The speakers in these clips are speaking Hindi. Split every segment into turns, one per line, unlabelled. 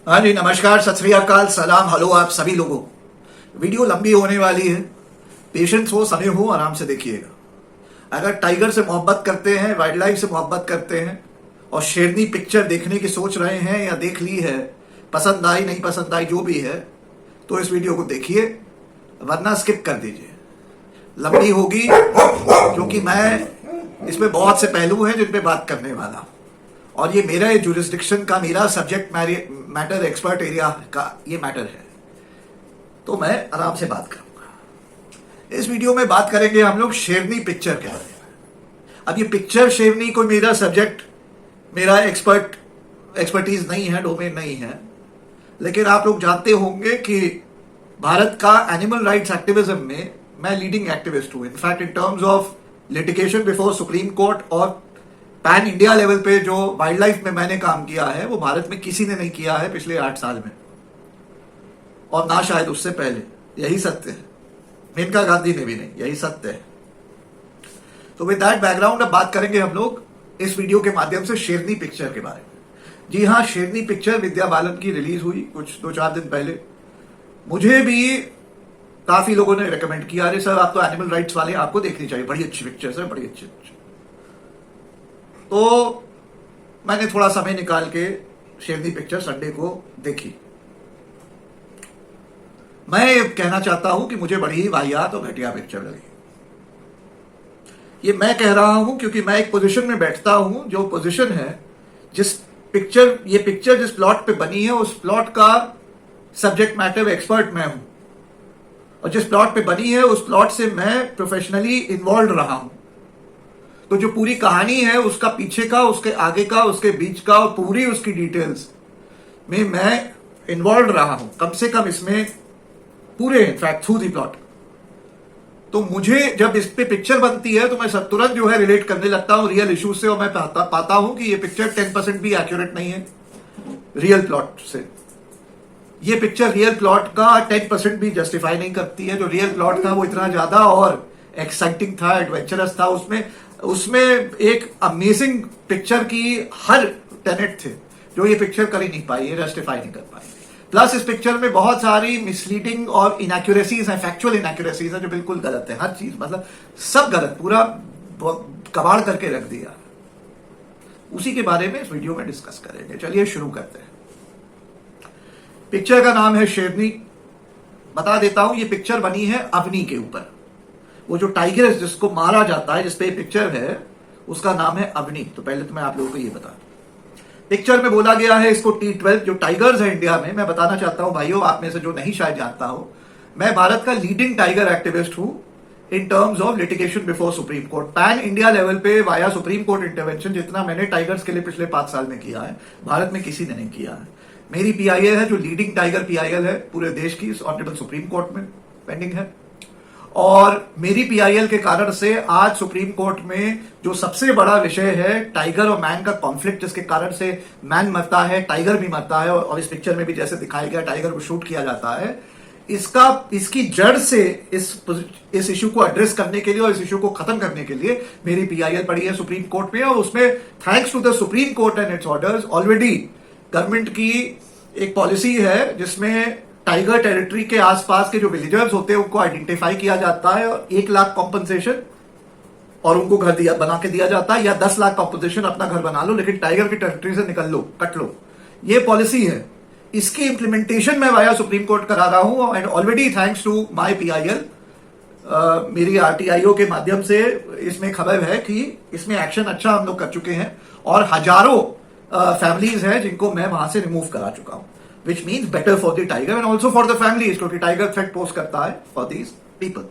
हाँ जी, नमस्कार, सत श्री अकाल, सलाम, हेलो आप सभी लोगों। वीडियो लंबी होने वाली है, पेशेंस हो, समय हो, आराम से देखिएगा। अगर टाइगर से मोहब्बत करते हैं, वाइल्ड लाइफ से मोहब्बत करते हैं और शेरनी पिक्चर देखने की सोच रहे हैं या देख ली है, पसंद आई नहीं पसंद आई जो भी है, तो इस वीडियो को देखिए, वरना स्किप कर दीजिए। लंबी होगी क्योंकि मैं इसमें बहुत से पहलू हैं जिन पे बात करने वाला हूं, और ये मेरा जुरिस्डिक्शन का, मेरा सब्जेक्ट मैटर एक्सपर्ट एरिया का ये मैटर है, तो मैं आराम से बात करूंगा। इस वीडियो में बात करेंगे हम लोग शेरनी पिक्चर के बारे में। अब ये पिक्चर शेरनी कोई मेरा सब्जेक्ट, मेरा एक्सपर्टीज नहीं है, डोमेन नहीं है, लेकिन आप लोग जानते होंगे कि भारत का एनिमल राइट्स एक्टिविज्म में मैं लीडिंग एक्टिविस्ट हूं। In fact in terms of litigation before supreme court और पैन इंडिया लेवल पे जो वाइल्ड लाइफ में मैंने काम किया है वो भारत में किसी ने नहीं किया है पिछले 8 साल में, और ना शायद उससे पहले। यही सत्य है, मेनका गांधी ने भी नहीं, यही सत्य है। तो विद दैट बैकग्राउंड अब बात करेंगे हम लोग इस वीडियो के माध्यम से शेरनी पिक्चर के बारे में। जी हाँ, शेरनी पिक्चर विद्या बालन की रिलीज हुई कुछ 2-4 दिन पहले। मुझे भी काफी लोगों ने रिकमेंड किया, अरे सर आप तो एनिमल राइट्स वाले, आपको देखनी चाहिए, बड़ी अच्छी पिक्चर है, बड़ी अच्छी। तो मैंने थोड़ा समय निकाल के शेरनी पिक्चर संडे को देखी। मैं ये कहना चाहता हूं कि मुझे बड़ी ही वाहियात और घटिया पिक्चर लगी। ये मैं कह रहा हूं क्योंकि मैं एक पोजीशन में बैठता हूं, जो पोजीशन है ये पिक्चर जिस प्लॉट पे बनी है उस प्लॉट का सब्जेक्ट मैटर एक्सपर्ट मैं हूं, और जिस प्लॉट पे बनी है उस प्लॉट से मैं प्रोफेशनली इन्वॉल्व रहा हूं। तो जो पूरी कहानी है उसका पीछे का, उसके आगे का, उसके बीच का और पूरी उसकी डिटेल्स में मैं इन्वॉल्व रहा हूं, कम से कम इसमें पूरे इनफैक्ट थ्रू दी प्लॉट। तो मुझे जब इस पे पिक्चर बनती है तो मैं सब तुरंत जो है रिलेट करने लगता हूं रियल इश्यूज से, और मैं पाता हूं कि ये पिक्चर 10% भी एक्यूरेट नहीं है रियल प्लॉट से। ये पिक्चर रियल प्लॉट का 10% भी जस्टिफाई नहीं करती है। जो रियल प्लॉट था वो इतना ज्यादा और एक्साइटिंग था, एडवेंचरस था, उसमें एक अमेजिंग पिक्चर की हर टेनेट थे जो ये पिक्चर कर ही नहीं पाई, ये जस्टिफाई नहीं कर पाई। प्लस इस पिक्चर में बहुत सारी मिसलीडिंग और इनएक्यूरेसीज हैं, फैक्चुअल इनएक्यूरेसीज हैं जो बिल्कुल गलत है, हर चीज मतलब सब गलत, पूरा कबाड़ करके रख दिया। उसी के बारे में इस वीडियो में डिस्कस करेंगे। चलिए शुरू करते हैं। पिक्चर का नाम है शेरनी। बता देता हूं, ये पिक्चर बनी है अवनी के ऊपर। वो जो टाइगर जिसको मारा जाता है, जिसपे पिक्चर है, उसका नाम है अवनी। तो पहले तो मैं आप लोगों को ये बता दूं, पिक्चर में बोला गया है इसको T12 जो टाइगर्स है इंडिया में। मैं बताना चाहता हूं भाइयों, आप में से जो नहीं शायद जानता हो, मैं भारत का लीडिंग टाइगर एक्टिविस्ट हूं in terms of litigation before supreme court. Pan India level पे वाया सुप्रीम कोर्ट इंटरवेंशन जितना मैंने टाइगर्स के लिए पिछले 5 साल में किया है, भारत में किसी ने नहीं किया है। मेरी PIL है जो लीडिंग टाइगर PIL है पूरे देश की, ऑनरेबल सुप्रीम कोर्ट में पेंडिंग है। और मेरी PIL के कारण से आज सुप्रीम कोर्ट में जो सबसे बड़ा विषय है टाइगर और मैन का कॉन्फ्लिक्ट, जिसके कारण से मैन मरता है, टाइगर भी मरता है, और इस पिक्चर में भी जैसे दिखाया गया टाइगर को शूट किया जाता है, इसकी जड़ से इस इशू को एड्रेस करने के लिए और इस इशू को खत्म करने के लिए मेरी PIL पड़ी है सुप्रीम कोर्ट में। और उसमें thanks to the supreme court and its orders already government की एक पॉलिसी है जिसमें टाइगर टेरिटरी के आसपास के जो विलेजर्स होते हैं उनको आइडेंटिफाई किया जाता है और 1 लाख कॉम्पनसेशन और उनको घर बना के दिया जाता है, या 10 लाख कॉम्पनसेशन, अपना घर बना लो लेकिन टाइगर की टेरिटरी से निकल लो, कट लो। ये पॉलिसी है, इसकी इंप्लीमेंटेशन मैं वाया सुप्रीम कोर्ट करा रहा हूं। And already thanks to my PIL, मेरी RTIO के माध्यम से इसमें खबर है कि इसमें एक्शन अच्छा हम लोग कर चुके हैं, और हजारों फैमिलीज हैं जिनको मैं वहां से रिमूव करा चुका हूं, which means better for the tiger and also for the families, क्योंकि टाइगर थ्रेट पोस्ट करता है for these people।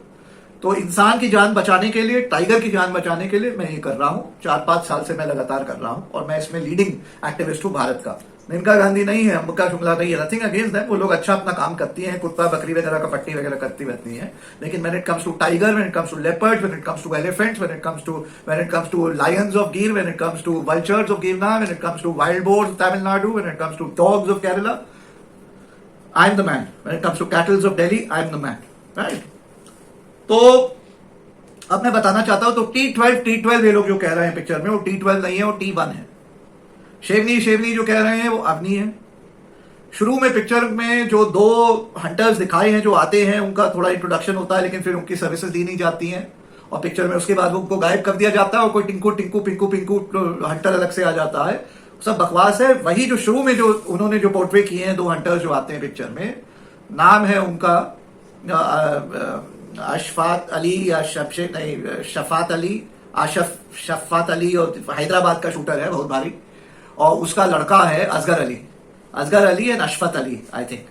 तो इंसान की जान बचाने के लिए, टाइगर की जान बचाने के लिए मैं ये कर रहा हूं, 4-5 साल से मैं लगातार कर रहा हूं, और मैं इसमें लीडिंग एक्टिविस्ट हूं भारत का। मेनका गांधी नहीं है, अंबिका शुक्ला नहीं है, नथिंग अगेंस्ट दैट, वो लोग अच्छा अपना काम करती हैं, कुत्ता बकरी वगैरह का पट्टी वगैरह करती रहती हैं, लेकिन when it comes to tiger, when it comes to leopard, when it comes to elephants, when it comes to lions of Gir, when it comes to vultures of Girnar, when it comes to wild boars of Tamil Nadu, when it comes to dogs of Kerala, I am the man. When it comes to cattle of Delhi, I am the man. Right? तो अब मैं बताना चाहता हूं, तो T12 ये लोग जो कह रहे हैं पिक्चर में, वो T12 नहीं है, वो T1 है। शेरनी जो कह रहे हैं वो अवनी है। शुरू में पिक्चर में जो 2 हंटर्स दिखाए हैं जो आते हैं, उनका थोड़ा इंट्रोडक्शन होता है, लेकिन फिर उनकी सर्विसेज दी नहीं जाती हैं और पिक्चर में उसके बाद उनको गायब कर दिया जाता है और कोई टिंकू टिंकू पिंकू पिंकू हंटर अलग से आ जाता है। सब बकवास है। वही जो शुरू में जो उन्होंने जो पोर्ट्रे किए हैं 2 हंटर्स जो आते हैं पिक्चर में, नाम है उनका अशफात अली या शफात अली, शफात अली, और हैदराबाद का शूटर है बहुत भारी, और उसका लड़का है Asghar Ali and Ashfat Ali I think.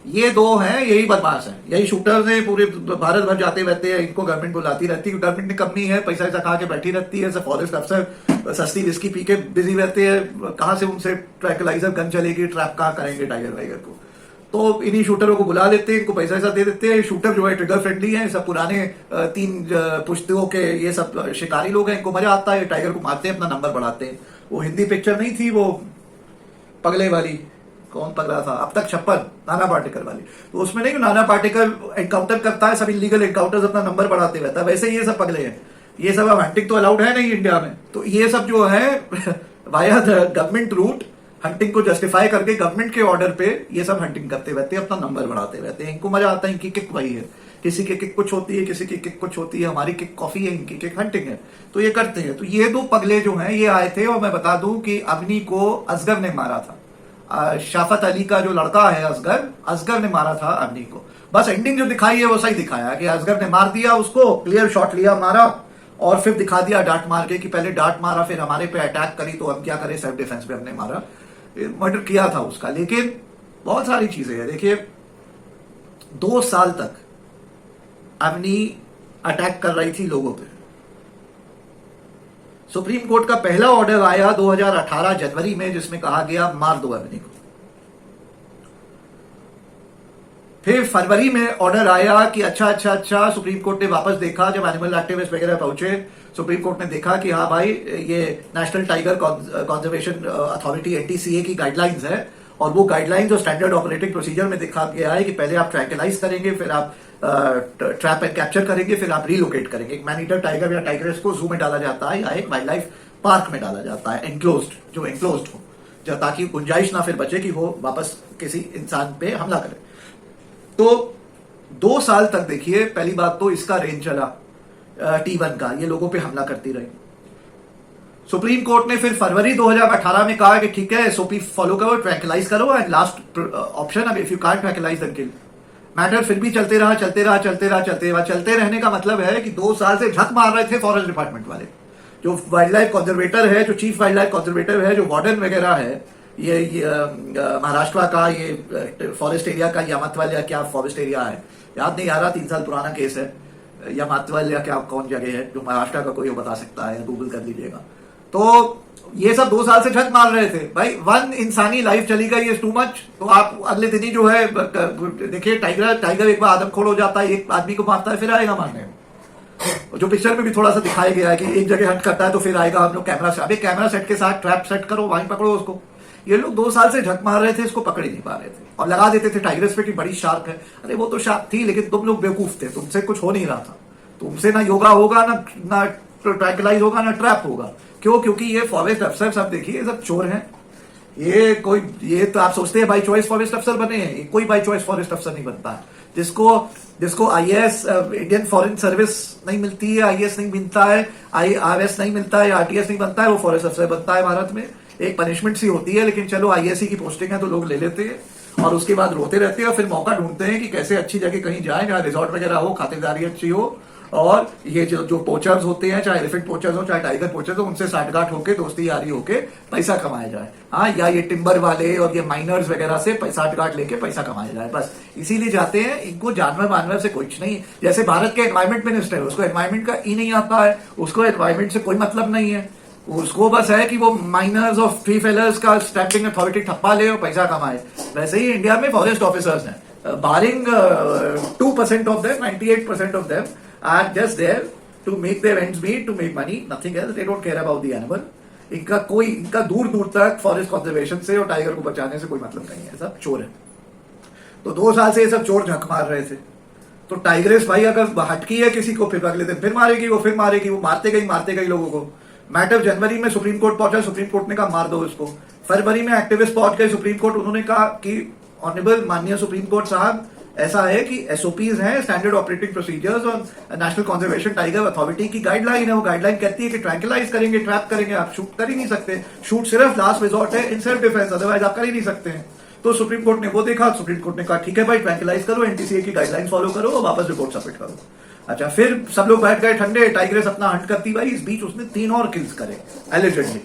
ये 2 हैं, यही बदमाश हैं, यही शूटर्स हैं, पूरे भारत भर जाते रहते हैं, इनको गवर्नमेंट बुलाती रहती है, गवर्नमेंट ने कमी है, पैसा ऐसा खा के बैठी रहती है, सब फॉरेस्ट अफसर सस्ती विस्की पी के बिजी रहते हैं, कहां से उनसे ट्रैंक्विलाइजर गन चलेगी, ट्रैप कहां करेंगे टाइगर वाइगर को, तो इन्हीं शूटरों को बुला लेते हैं, इनको पैसा ऐसा दे देते हैं। शूटर जो है ट्रिगर फ्रेंडली है, सब पुराने 3 पुश्तों के ये सब शिकारी लोग हैं, इनको मजा आता है, टाइगर को मारते हैं, अपना नंबर बढ़ाते हैं। वो हिंदी पिक्चर नहीं थी वो पगले वाली, कौन पगला था, अब तक 56, नाना पाटेकर वाली, तो उसमें नहीं नाना पाटेकर एनकाउंटर करता है, सब इलीगल एनकाउंटर्स अपना नंबर बढ़ाते रहता है, वैसे ये सब पगले हैं। ये सब अब हंटिंग तो अलाउड है नहीं इंडिया में, तो ये सब जो है वाया गवर्नमेंट रूट हंटिंग को जस्टिफाई करके गवर्नमेंट के ऑर्डर पे ये सब हंटिंग करते रहते हैं, अपना नंबर बढ़ाते रहते हैं, इनको मजा आता है। इनकी किक वही है, किसी की किक कुछ होती है, किसी की किक कुछ होती है, हमारी किक कॉफी है, इनकी किक हंटिंग है, तो ये करते हैं। तो ये 2 पगले जो हैं ये आए थे, और मैं बता दूं कि अवनी को असगर ने मारा था, शाफत अली का जो लड़का है असगर ने मारा था अवनी को। बस एंडिंग जो दिखाई है वो सही दिखाया कि असगर ने मार दिया उसको, क्लियर शॉट लिया, मारा, और फिर दिखा दिया डांट मार के कि पहले डांट मारा, फिर हमारे पे अटैक करी, तो हम क्या करें, सेल्फ डिफेंस पे हमने मारा, मर्डर किया था उसका। लेकिन बहुत सारी चीजें हैं, देखिए 2 साल तक अवनी अटैक कर रही थी लोगों पे। सुप्रीम कोर्ट का पहला ऑर्डर आया 2018 जनवरी में, जिसमें कहा गया मार दो अवनी को। फिर फरवरी में ऑर्डर आया कि अच्छा, सुप्रीम कोर्ट ने वापस देखा, जब एनिमल एक्टिविस्ट वगैरह पहुंचे, सुप्रीम कोर्ट ने देखा कि हाँ भाई ये national tiger conservation authority NTCA की गाइडलाइंस है, और वो गाइडलाइंस और स्टैंडर्ड ऑपरेटिंग प्रोसीजर में देखा गया है कि पहले आप ट्रैंक्विलाइज करेंगे, फिर आप ट्रैप एंड कैप्चर करेंगे, फिर आप रिलोकेट करेंगे। एक मैनीटर टाइगर या टाइगरेस को जू में डाला जाता है या एक वाइल्ड लाइफ पार्क में डाला जाता है, एनक्लोज्ड हो, जो ताकि गुंजाइश ना फिर बचे कि वो वापस किसी इंसान पे हमला करे। तो 2 साल तक देखिए, पहली बात तो इसका रेंज चला T1 का, ये लोगों पे हमला करती रही। सुप्रीम कोर्ट ने फिर फरवरी 2018 में कहा कि ठीक है एसओपी फॉलो करो, ट्रैंक्विलाइज करो, एंड लास्ट ऑप्शन अब if you can't tranquilize then kill. Matter फिर भी चलते रहने का मतलब है कि 2 साल से झक मार रहे थे फॉरेस्ट डिपार्टमेंट वाले, जो वाइल्ड लाइफ कंजर्वेटर है, जो चीफ वाइल्ड लाइफ कंजर्वेटर है, जो वार्डन वगैरह है, ये महाराष्ट्र का ये फॉरेस्ट एरिया का यामातवाल या क्या फॉरेस्ट एरिया है, याद नहीं आ रहा, 3 साल पुराना केस है, यामातवाल या क्या कौन जगह है, जो महाराष्ट्र का कोई बता सकता है, गूगल कर लीजिएगा। तो ये सब 2 साल से झक मार रहे थे भाई, 1 इंसानी लाइफ चली गई इज टू मच। तो आप अगले दिन ही जो है देखिए, टाइगर एक बार आदमखोर हो जाता है, एक आदमी को मारता है, फिर आएगा मारने। जो पिक्चर में भी थोड़ा सा दिखाया गया है कि एक जगह हंट करता है तो फिर आएगा, हम लोग कैमरा सेट के साथ ट्रैप सेट करो, वहीं पकड़ो उसको। ये लोग 2 साल से झक मार रहे थे, इसको पकड़ ही नहीं पा रहे थे, और लगा देते थे टाइगर्स पे कि बड़ी शार्क है। अरे वो तो शार्क थी, लेकिन तुम लोग बेवकूफ थे, तुमसे कुछ हो नहीं रहा था, तुमसे ना योगा होगा, ना ट्रैंक्विलाइज होगा, ना ट्रैप होगा। क्यों? क्योंकि ये फॉरेस्ट अफसर सब देखिए, ये सब चोर हैं। ये तो आप सोचते हैं बाई चॉइस फॉरेस्ट अफसर बने हैं, कोई बाई चॉइस फॉरेस्ट अफसर नहीं बनता है। जिसको आईएएस इंडियन फॉरेन सर्विस नहीं मिलती है, आईएएस नहीं मिलता है, आईआरएस नहीं मिलता है, आरटीएस नहीं बनता है, वो फॉरेस्ट अफसर बनता है। भारत में एक पनिशमेंट सी होती है, लेकिन चलो आईएएससी की पोस्टिंग है तो लोग ले लेते हैं, और उसके बाद रोते रहते हैं, और फिर मौका ढूंढते हैं कि कैसे अच्छी जगह कहीं जाए, जहां रिजॉर्ट वगैरह हो, खातिरदारी अच्छी हो, और ये जो पोचर्स होते हैं, चाहे एलिफेंट पोचर्स हो, चाहे टाइगर पोचर्स हो, उनसे साठगांठ होके, दोस्ती यारी होके पैसा कमाया जाए। हाँ, या ये टिम्बर वाले और ये माइनर्स वगैरह से साठगांठ लेके पैसा कमाया जाए, बस इसीलिए जाते हैं। इनको जानवर मानवर से कुछ नहीं। जैसे भारत के एनवायरमेंट मिनिस्टर है, उसको एनवायरमेंट का ई नहीं आता है, उसको एनवायरमेंट से कोई मतलब नहीं है, उसको बस है कि वो माइनर्स और फ्री फेलर्स का स्टैंपिंग अथॉरिटी ठप्पा ले और पैसा कमाए। वैसे ही इंडिया में फॉरेस्ट ऑफिसर्स हैं, बारिंग 2% of them, 98% of them are just there to make their ends meet, to make money, nothing else. They don't care about the animal. इनका दूर दूर तक फॉरेस्ट कंजर्वेशन से और टाइगर को बचाने से कोई मतलब नहीं है, सब चोर है। तो 2 साल से ये सब चोर झक मार रहे थे। तो टाइगरेस भाई अगर हटकी है किसी को, फिर अगले दिन फिर मारेगी, वो मारते गई लोगों को। मैटर जनवरी में सुप्रीम कोर्ट पहुंचा, सुप्रीम कोर्ट ने कहा मार दो इसको। फरवरी में एक्टिविस्ट पहुंच गए सुप्रीम कोर्ट, उन्होंने कहा कि ऑनरेबल माननीय सुप्रीम कोर्ट साहब, ऐसा है कि एसओपीज हैं, स्टैंडर्ड ऑपरेटिंग प्रोसीजर्स, और नेशनल कंजर्वेशन टाइगर अथॉरिटी की गाइडलाइन है। वो गाइडलाइन कहती है कि ट्रैंकुलाइज करेंगे, ट्रैप करेंगे, आप शूट कर ही नहीं सकते। शूट सिर्फ लास्ट रिजॉर्ट है इन सेल्फ डिफेंस, अदरवाइज आप कर ही नहीं सकते हैं। तो सुप्रीम कोर्ट ने वो देखा, सुप्रीम कोर्ट ने कहा ठीक है भाई, ट्रैंकुलाइज करो, एनटीसीए की गाइडलाइन फॉलो करो और वापस रिपोर्ट सबमिट करो। अच्छा, फिर सब लोग बैठ गए ठंडे, टाइग्रेस अपना हंट करती भाई। इस बीच उसने 3 और किल्स करे, एलिजेडली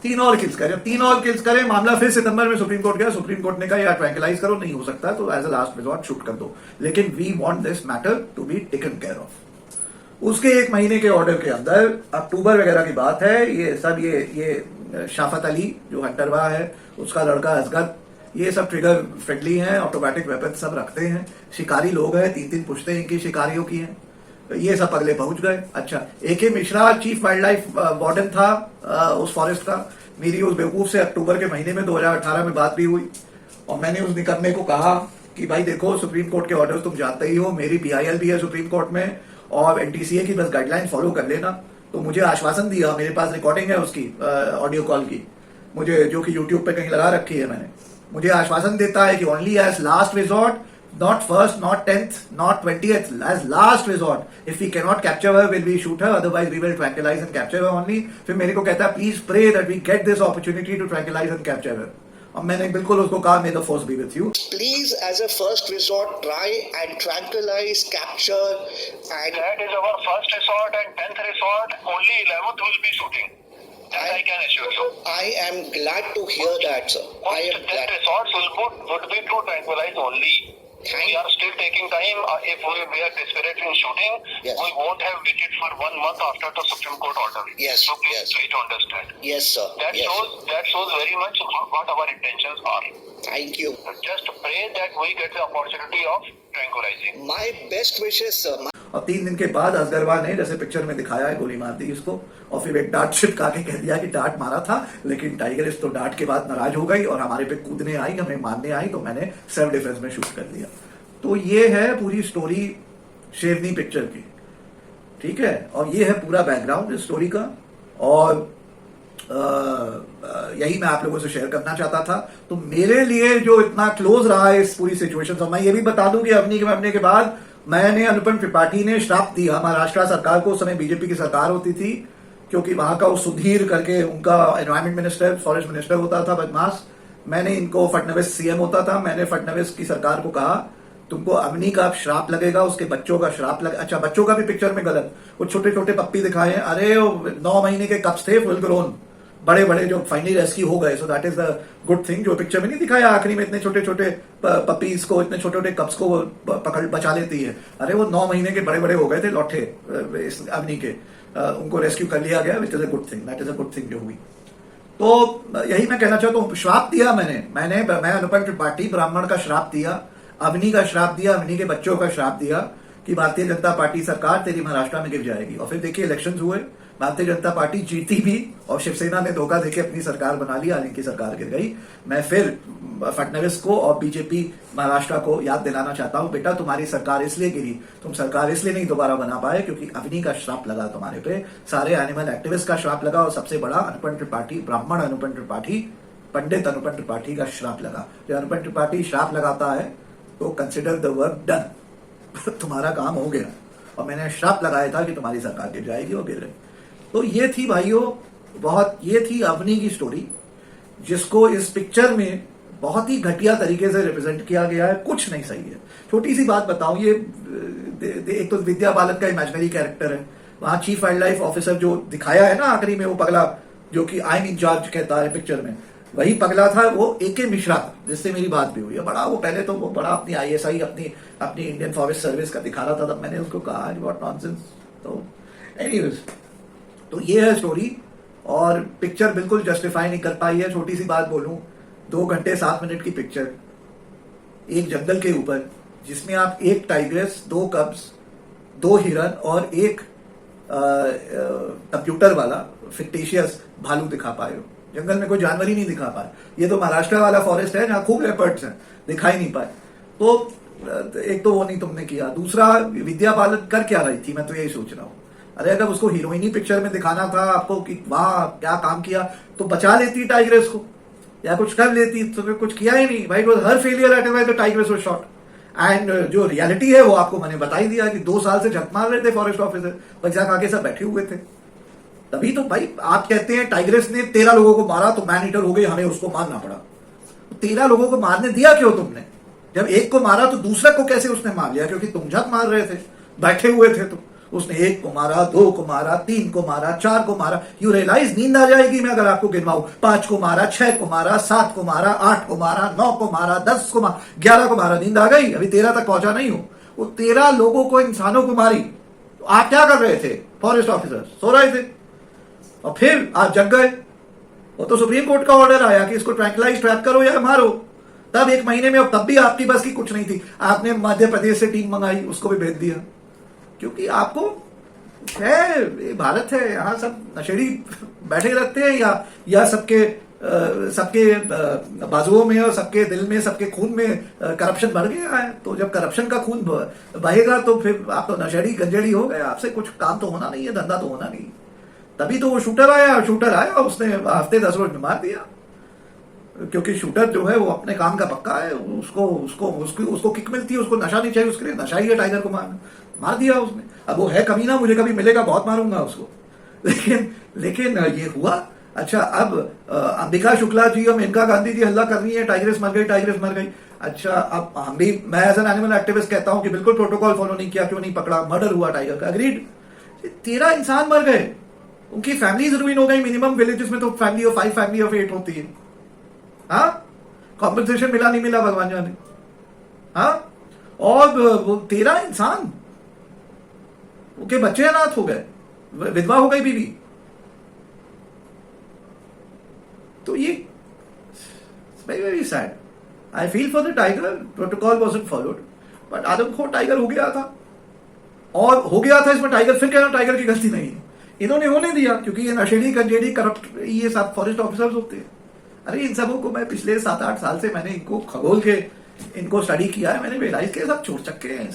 3 और किल्स करे। 3 और किल्स करे, मामला फिर सितंबर में सुप्रीम कोर्ट गया। सुप्रीम कोर्ट ने कहा यार ट्रैंकुलाइज करो, नहीं हो सकता तो as a last resort shoot कर दो, लेकिन we want this matter to be taken care of. उसके 1 महीने के ऑर्डर के अंदर, अक्टूबर वगैरह की बात है, ये सब ये शाफत अली जो हंटरवा है, उसका लड़का असगद, ये सब ट्रिगर फ्रेंडली हैं, ऑटोमेटिक वेपन सब रखते हैं, शिकारी लोग हैं, 3-3 पुश्तें इनकी शिकारियों की हैं। ये सब अगले पहुंच गए। अच्छा, AK Mishra chief wild life warden था उस फॉरेस्ट का। मेरी उस बेवकूफ से अक्टूबर के महीने में 2018 में बात भी हुई, और मैंने उस निकम्मे को कहा कि भाई देखो, सुप्रीम कोर्ट के ऑर्डर्स तुम जानते ही हो, मेरी PIL भी है सुप्रीम कोर्ट में, और NTCA की बस गाइडलाइन फॉलो कर लेना। तो मुझे आश्वासन दिया, मेरे पास रिकॉर्डिंग है उसकी ऑडियो कॉल की, मुझे, जो कि यूट्यूब पे कहीं लगा रखी है मैंने, मुझे आश्वासन देता है कि only as last resort, not first, not 10th, not 20th, as last resort. If we cannot capture her, will we shoot her? Otherwise, we will tranquilize and capture her only. फिर मेरे को कहता है, please pray that we get this opportunity to tranquilize and capture her. और मैंने बिल्कुल उसको कहा, may the force be with you.
Please, as a first resort, try and tranquilize, capture, and
that is our first resort, and 10th resort, only 11th will be shooting. That I can assure you.
I am glad to hear that, sir. I am glad.
10th resorts would be to tranquilize only. We are still taking time. If we are desperate in shooting,
Yes.
we won't have waited for 1 month after the Supreme Court order.
Yes,
So please
yes.
try to understand.
Yes, sir.
That
Yes.
shows very much what our intentions are.
Thank you.
Just pray that we get the opportunity of tranquilizing.
My best wishes, sir.
और 3 दिन के बाद असगरवा ने, जैसे पिक्चर में दिखाया है, गोली मार दी इसको, और फिर एक डांट छिटका के कह दिया कि डांट मारा था, लेकिन टाइग्रेस तो डांट के बाद नाराज हो गई और हमारे पे कूदने आई, हमें मारने आई, तो मैंने सेल्फ डिफेंस में शूट कर दिया। तो ये है पूरी स्टोरी शेरनी पिक्चर की, ठीक है, और ये है पूरा बैकग्राउंड इस स्टोरी का, और यही मैं आप लोगों से शेयर करना चाहता था। तो मेरे लिए जो इतना क्लोज रहा है इस पूरी सिचुएशन से, मैं ये भी बता दूं कि अपनी के मरने के बाद मैंने, अनुपम त्रिपाठी ने श्राप दिया महाराष्ट्र सरकार को, उस समय बीजेपी की सरकार होती थी, क्योंकि वहां का वो सुधीर करके उनका एनवायरमेंट मिनिस्टर, फॉरेस्ट मिनिस्टर होता था, बदमाश। मैंने इनको, फडणवीस CM होता था, मैंने फडणवीस की सरकार को कहा तुमको अवनी का श्राप लगेगा, उसके बच्चों का श्राप लगे। अच्छा, बच्चों का भी पिक्चर में गलत, वो छोटे छोटे पप्पी दिखाए, अरे वो 9 महीने के कप्स थे, फुल ग्रोन, बड़े बड़े, जो फाइनली रेस्क्यू हो गए। So that is the good thing, जो पिक्चर में नहीं दिखाया आखिरी में इतने छोटे छोटे पपीज को, इतने छोटे छोटे कप्स को पकड़ बचा लेती है, अरे वो 9 महीने के बड़े बड़े हो गए थे लौटे इस अवनी के, उनको रेस्क्यू कर लिया गया, which is a good thing, that is a good thing जो हुई। तो यही मैं कहना चाहता हूँ, श्राप दिया मैं अनुपम त्रिपाठी, ब्राह्मण का श्राप दिया, अवनी का श्राप दिया, अवनी के बच्चों का श्राप दिया कि भारतीय जनता पार्टी सरकार तेरी महाराष्ट्र में गिर जाएगी। और फिर देखिए इलेक्शंस हुए, भारतीय जनता पार्टी जीती भी, और शिवसेना ने धोखा देके अपनी सरकार बना ली, हालांकि सरकार गिर गई। मैं फिर फडणवीस को और बीजेपी महाराष्ट्र को याद दिलाना चाहता हूं, बेटा तुम्हारी सरकार इसलिए गिरी, तुम सरकार इसलिए नहीं दोबारा बना पाए क्योंकि अवनी का श्राप लगा तुम्हारे पे, सारे एनिमल एक्टिविस्ट का श्राप लगा, और सबसे बड़ा अनुपम त्रिपाठी, ब्राह्मण अनुपम त्रिपाठी, पंडित अनुपम त्रिपाठी का श्राप लगा। जब अनुपम त्रिपाठी श्राप लगाता है तो कंसिडर द वर्क डन, तुम्हारा काम हो गया। और मैंने श्राप लगाया था कि तुम्हारी सरकार गिर जाएगी, और गिर गई। तो ये थी भाइयों, ये थी अवनी की स्टोरी, जिसको इस पिक्चर में बहुत ही घटिया तरीके से रिप्रेजेंट किया गया है। कुछ नहीं सही है। छोटी सी बात बताऊं, ये एक तो विद्या बालन का इमेजिनरी कैरेक्टर है, वहां चीफ वाइल्ड लाइफ ऑफिसर जो दिखाया है ना आखिरी में, वो पगला जो कि आई एम इंचार्ज कहता है पिक्चर में, वही पगला था, वो AK मिश्रा, जिससे मेरी बात भी हुई है। बड़ा वो पहले तो वो बड़ा अपनी ISI अपनी इंडियन फॉरेस्ट सर्विस का दिखा रहा था, तब मैंने उसको कहा व्हाट नॉनसेंस। तो एनीवेज, तो ये है स्टोरी, और पिक्चर बिल्कुल जस्टिफाई नहीं कर पाई है। छोटी सी बात बोलूं, 2 घंटे 7 मिनट की पिक्चर एक जंगल के ऊपर, जिसमें आप एक टाइग्रेस, 2 कब्स, 2 हिरन और एक कंप्यूटर वाला फिक्टिशियस भालू दिखा पाए हो। जंगल में कोई जानवर ही नहीं दिखा पाए। ये तो महाराष्ट्र वाला फॉरेस्ट है जहां खूब लेपर्ड्स हैं, दिखाई नहीं पाए। तो एक तो वो नहीं तुमने किया, दूसरा विद्या बालन कर क्या रही थी, मैं तो यही सोच रहा हूँ। अरे अगर उसको हीरोइनी पिक्चर में दिखाना था आपको कि वाह क्या काम किया, तो बचा लेती टाइग्रेस को, या कुछ कर लेती, तो कुछ किया ही नहीं भाई। हर failure at the tigress was shot. And जो रियलिटी है वो आपको मैंने बता ही दिया कि 2 साल से झक मार रहे थे फॉरेस्ट ऑफिसर, वैसा आगे सब बैठे हुए थे। तभी तो भाई आप कहते हैं टाइग्रेस ने 13 लोगों को मारा तो मैन ईटर हो गई, हमें उसको मारना पड़ा। 13 लोगों को मारने दिया क्यों तुमने? जब एक को मारा तो दूसरा को कैसे उसने मार लिया? क्योंकि तुम झक मार रहे थे, बैठे हुए थे। तो उसने 1 को मारा, 2 को मारा, 3 को मारा, 4 को मारा। यू रियलाइज नींद आ जाएगी मैं अगर आपको गिनवाऊं। 5 को मारा, 6 को मारा, 7 को मारा, 8 को मारा, 9 को मारा, 10 को मारा, 11 को मारा। नींद आ गई? अभी 13 तक पहुंचा नहीं हूं। वो 13 लोगों को, इंसानों को मारी। तो आप क्या कर रहे थे? फॉरेस्ट ऑफिसर सो रहे थे और फिर आप जग गए। वो तो सुप्रीम कोर्ट का ऑर्डर आया कि इसको ट्रैंक्विलाइज ट्रैप करो या मारो। तब 1 महीने में, अब तब भी आपकी बस की कुछ नहीं थी। आपने मध्य प्रदेश से टीम मंगाई, उसको भी भेज दिया। क्योंकि आपको है, ये भारत है, यहाँ सब नशेड़ी बैठे रहते हैं या सबके बाजुओं में और सबके दिल में, सबके खून में करप्शन बढ़ गया है। तो जब करप्शन का खून बहेगा तो फिर आप तो नशेड़ी गंजेड़ी हो गए। आपसे कुछ काम तो होना नहीं है, धंधा तो होना नहीं। तभी तो वो शूटर आया और उसने हफ्ते 10 रोज में मार दिया। क्योंकि शूटर जो है वो अपने काम का पक्का है, उसको किक मिलती है, उसको नशा नहीं चाहिए, उसके लिए नशा ही है टाइगर को मारना। मार दिया उसने। अब वो है कमीना, मुझे कभी मिलेगा बहुत मारूंगा उसको। लेकिन ये हुआ। अच्छा, अब अंबिका शुक्ला जी और मेनका गांधी जी हल्ला कर रही है, टाइग्रेस मर गई। अच्छा, अब मैं एज एन एनिमल एक्टिविस्ट कहता हूं कि बिल्कुल प्रोटोकॉल फॉलो नहीं किया, क्यों नहीं पकड़ा, मर्डर हुआ टाइगर का, अग्रीड। 13 इंसान मर गए, उनकी फैमिलीज रुइन हो गई। मिनिमम विलेजेस में तो फैमिली ऑफ 5, फैमिली ऑफ 8 होती है। हाँ, कॉम्पेंसेशन मिला नहीं मिला भगवान जाने। हाँ, और वो 13 इंसान, उनके बच्चे अनाथ हो गए, विधवा हो गई बीवी। तो ये very sad. I feel for the tiger, protocol wasn't followed, but आदमखोर टाइगर हो गया था। और हो गया था इसमें टाइगर, फिर कहना टाइगर की गलती नहीं है, इन्होंने होने दिया क्योंकि ये नशेड़ी कंजेड़ी करप्ट ये सब फॉरेस्ट ऑफिसर्स होते हैं। अरे इन सबों को मैं पिछले 7-8 साल से मैंने इनको खगोल के इनको स्टडी किया है। मैंने रियलाइज किया सब चोर चक्के हैं,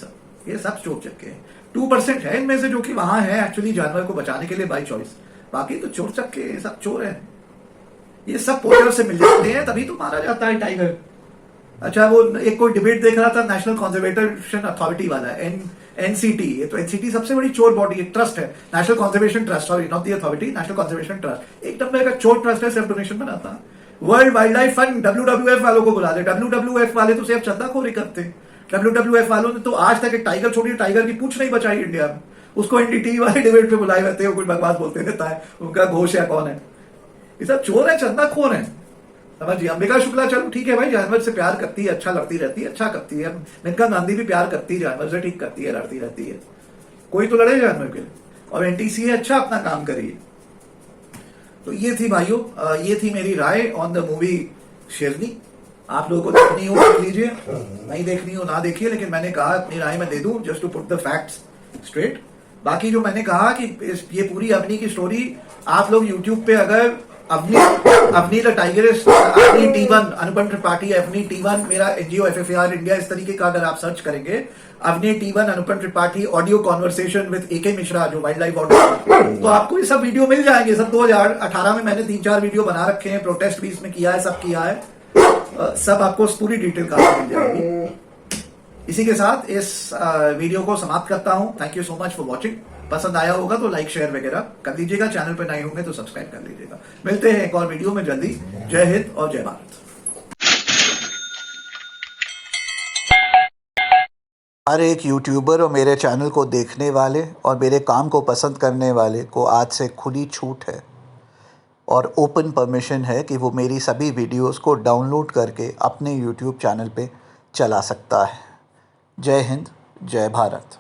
ये सब चोर चक्के हैं। 2% है इनमें से जो कि वहां है एक्चुअली जानवर को बचाने के लिए बाय चॉइस, बाकी तो चोर चक्के, सब चोर हैं। ये सब पोचर से मिल जाते हैं, तभी तो मारा जाता है टाइगर। अच्छा, वो एक कोई डिबेट देख रहा था नेशनल कंजर्वेशन अथॉरिटी वाला, एनसीटी। ये तो एनसीटी सबसे बड़ी चोर बॉडी, एक ट्रस्ट है, national conservation trust, sorry not the authority, national conservation trust. एक नंबर का चोर ट्रस्ट है, सेल्फ डोनेशन बनाता है। World wild life fund WWF वालों को बुला दे। WWF वाले तो सिर्फ चंदाखोरी करते हैं। WWF वालों ने तो आज तक एक टाइगर, छोड़िए टाइगर की पूंछ नहीं बचाई इंडिया में। उसको एनडीटीवी वाले डिबेट पे बुलाए रहते हैं, कुछ बकवास बोलते रहता है, उनका घोष या कौन है। ये सब चोर है, चंदाखोर है, समझिए। अंबिका शुक्ला चलो ठीक है भाई, जानवर से प्यार करती है, अच्छा लड़ती रहती है, अच्छा करती है। मेनका गांधी भी प्यार करती है जानवर से, ठीक करती है, लड़ती रहती है। कोई तो लड़े जानवर के लिए। और एनटीसी अच्छा अपना काम करिए। तो ये थी भाइयों, ये थी मेरी राय ऑन द मूवी शेरनी। आप लोगों को देखनी हो देख लीजिए, नहीं देखनी हो ना देखिए, लेकिन मैंने कहा अपनी राय में दे दूं just to put the facts straight. बाकी जो मैंने कहा कि ये पूरी अवनी की स्टोरी आप लोग यूट्यूब पे अगर Avni the tigress, Avni T1, Anupam Tripathi, Avni T1, मेरा NGO FFAR इंडिया, इस तरीके का अगर आप सर्च करेंगे, Avni T1, Anupam Tripathi audio conversation with AK Mishra जो वाइल्ड लाइफ वार्डन, तो आपको ये सब वीडियो मिल जाएंगे। सब 2018 में मैंने 3-4 वीडियो बना रखे हैं, प्रोटेस्ट भी इसमें किया है, सब किया है, सब आपको पूरी डिटेल का मिल जाएगी। इसी के साथ इस वीडियो को समाप्त करता हूं। Thank you so much for watching. पसंद आया होगा तो लाइक शेयर वगैरह कर लीजिएगा, चैनल पर नए होंगे तो सब्सक्राइब कर लीजिएगा। मिलते हैं एक और वीडियो में जल्दी। जय हिंद और जय भारत।
हर एक यूट्यूबर और मेरे चैनल को देखने वाले और मेरे काम को पसंद करने वाले को आज से खुली छूट है और ओपन परमिशन है कि वो मेरी सभी वीडियोस को डाउनलोड करके अपने यूट्यूब चैनल पे चला सकता है। जय हिंद, जय भारत।